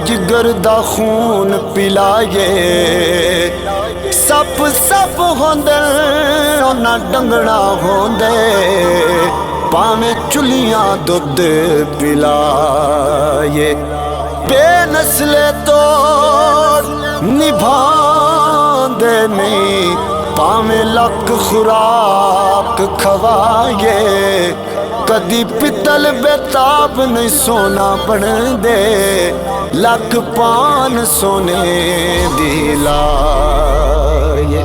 जिगर दा खून पिलाए सप सप होंदे उन्ना डंगना होंदे पावे चुलियां दुध पिलाए बेनस्ले तो निभांदे नहीं पावे लक खुराक खवाए कदी पितल बेताब नहीं सोना बन दे लक पान सोने दी लाए।